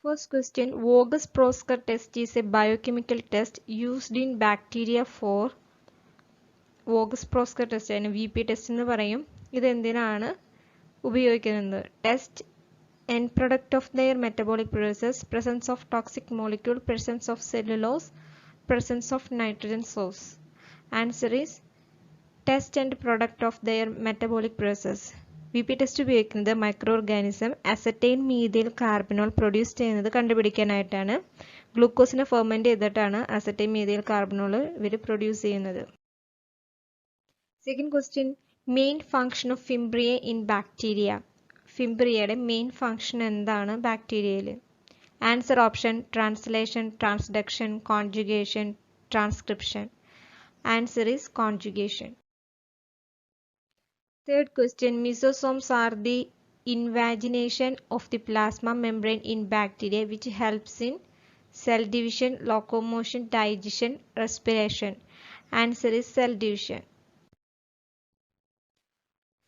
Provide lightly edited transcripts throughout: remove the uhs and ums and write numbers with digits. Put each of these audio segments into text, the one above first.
First question, Voges-Prosker test is a biochemical test used in bacteria for Voges-Prosker test ആണ് VP test എന്ന് പറയും. ഇത് എന്തിനാണ് ഉപയോഗിക്കുന്നത്? Test end product of their metabolic process, presence of toxic molecule, presence of cellulose, presence of nitrogen source. Answer is test end product of their metabolic process. VP test ഉപയോഗിക്കുന്നത് micro organism acetyl methyl carbinol produce ചെയ്യുന്നത് കണ്ടുപിടിക്കാനായിട്ടാണ്. ഗ്ലൂക്കോസിനെ ferment ചെയ്തിട്ടാണ് acetyl methyl carbinol ഇവർ produce ചെയ്യുന്നത്. Second question, main function of fimbria in bacteria. ഫിംബ്രിയയുടെ main function എന്താണ് ബാക്ടീരിയയിൽ? Answer option translation, transduction, conjugation, transcription. Answer is conjugation. Third question, mesosomes are the invagination of the plasma membrane in bacteria which helps in cell division, locomotion, digestion, respiration. Answer is cell division.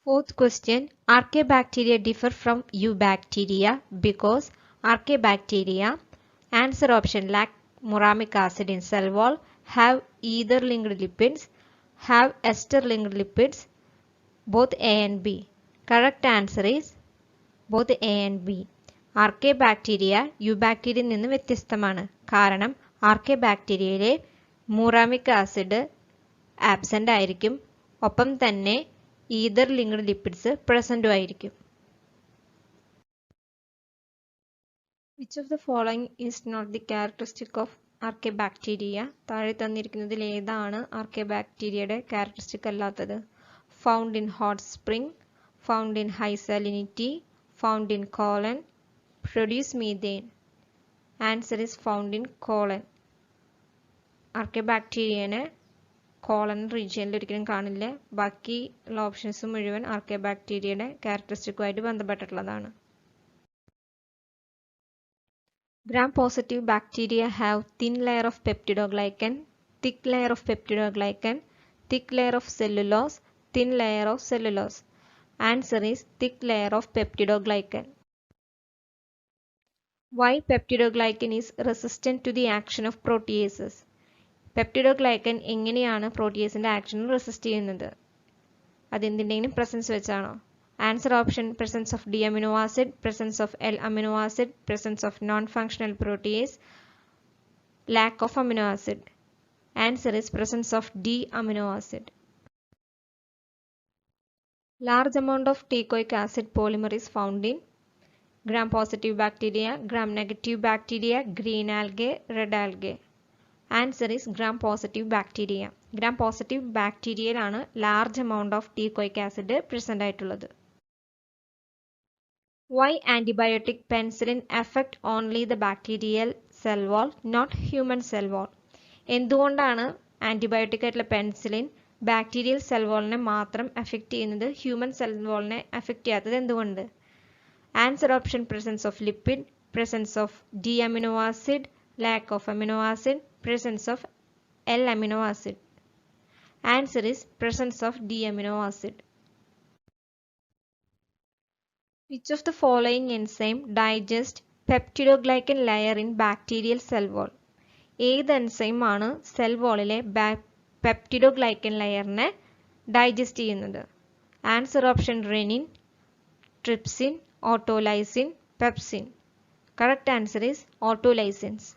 Fourth question, Archaebacteria differ from Eubacteria because Archaebacteria, answer option, lack muramic acid in cell wall, have ether linked lipids, have ester linked lipids, both A and B. Correct answer is both A and B. Archaebacteria Eubacteria നിന്ന് വ്യത്യസ്തമാണ്. കാരണം Archaebacteriaയിലെ മുറാമിക് acid absent ആയിരിക്കും, ഒപ്പം തന്നെ ether linked lipids പ്രസന്റും ആയിരിക്കും. Which of the following is not the characteristic of Archaebacteria? താഴെ തന്നിരിക്കുന്നതിൽ ഏതാണ് Archaebacteriaയുടെ characteristic അല്ലാത്തത്? Found in hot spring, found in high salinity, found in colon, produce methane. Answer is found in colon. Archaebacteriaനെ colon റീജിയനിൽ ഒരിക്കലും കാണില്ല. ബാക്കി ഉള്ള ഓപ്ഷൻസ് മുഴുവൻ ആർക്കൈബാക്ടീരിയയുടെ ക്യാരക്ടറിസ്റ്റിക്കുമായിട്ട് ബന്ധപ്പെട്ടിട്ടുള്ളതാണ്. Gram positive bacteria have thin layer of peptidoglycan, thick layer of peptidoglycan, thick layer of cellulose, thin layer of cellulose. Answer is thick layer of peptidoglycan. Why peptidoglycan is resistant to the action of proteases? Peptidoglycan എങ്ങനെയാണ് പ്രോട്ടിയേസിന്റെ ആക്ഷന് resist ചെയ്യുന്നത്? അതെന്തിൻ്റെങ്കിലും presence വെച്ചാണോ? Answer option presence of D amino acid, presence of L amino acid, presence of non functional protease, lack of amino acid. Answer is presence of D amino acid. Large amount of teichoic acid polymer is found in gram positive bacteria, gram negative bacteria, green algae, red algae. Answer is gram positive bacteria. Gram positive bacteria ആണ് large amount of teichoic acid present ആയിട്ടുള്ളത്. Why antibiotic penicillin affect only the bacterial cell wall, not human cell wall? എന്തുകൊണ്ടാണ് antibiotic ആയിട്ടുള്ള penicillin bacterial cell വാളിനെ മാത്രം affect ചെയ്യുന്നത്, human cell വാളിനെ affect ചെയ്യാത്തത് എന്തുകൊണ്ട്? Answer option presence of lipid, presence of D amino acid, lack of amino acid, presence of L amino acid. Answer is presence of D amino acid. Which of the following enzyme digest peptidoglycan layer in bacterial cell wall? ഏത് എൻസൈമാണ് cell വാളിലെ peptidoglycan ലെയറിനെ digest ചെയ്യുന്നത്? Answer option rennin, trypsin, autolysin, pepsin. Correct answer is ഓട്ടോലൈസിൻസ്.